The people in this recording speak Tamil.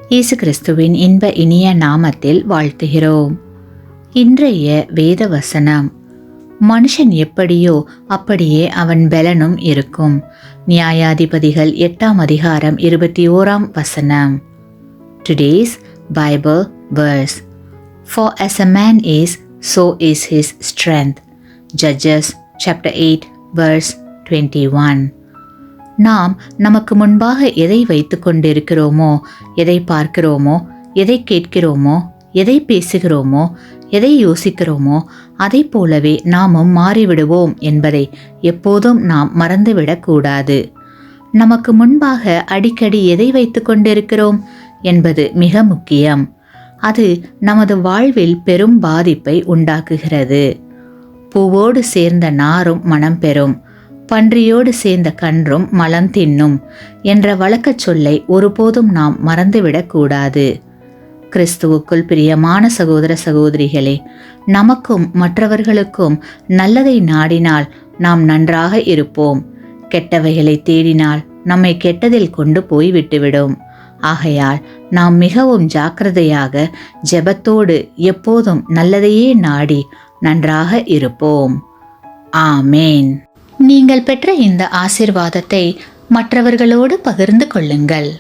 இயேசு கிறிஸ்துவின் இன்ப இனிய நாமத்தில் வாழ்த்துகிறோம். இன்றைய வேத வசனம், மனுஷன் எப்படியோ அப்படியே அவன் பலனும் இருக்கும். நியாயாதிபதிகள் 8ஆம் அதிகாரம் 21ஆம் வசனம். Today's Bible verse, For as a man is, so is his strength. Judges chapter 8 verse 21. நாம் நமக்கு முன்பாக எதை வைத்து கொண்டிருக்கிறோமோ, எதை பார்க்கிறோமோ, எதை கேட்கிறோமோ, எதை பேசுகிறோமோ, எதை யோசிக்கிறோமோ, அதை போலவே நாமும் மாறிவிடுவோம் என்பதை எப்போதும் நாம் மறந்துவிடக்கூடாது. நமக்கு முன்பாக அடிக்கடி எதை வைத்து கொண்டிருக்கிறோம் என்பது மிக முக்கியம். அது நமது வாழ்வில் பெரும் பாதிப்பை உண்டாக்குகிறது. பூவோடு சேர்ந்த நாரும் மனம் பெறும், பன்றியோடு சேர்ந்த கன்றும் மலம் தின்னும் என்ற வழக்கச் சொல்லை ஒருபோதும் நாம் மறந்துவிடக்கூடாது. கிறிஸ்துவுக்குள் பிரியமான சகோதர சகோதரிகளே, நமக்கும் மற்றவர்களுக்கும் நல்லதை நாடினால் நாம் நன்றாக இருப்போம். கெட்டவைகளை தேடினால் நம்மை கெட்டதில் கொண்டு போய் விட்டுவிடும். ஆகையால் நாம் மிகவும் ஜாக்கிரதையாக ஜெபத்தோடு எப்போதும் நல்லதையே நாடி நன்றாக இருப்போம். ஆமேன். நீங்கள் பெற்ற இந்த ஆசீர்வாதத்தை மற்றவர்களோடு பகிர்ந்து கொள்ளுங்கள்.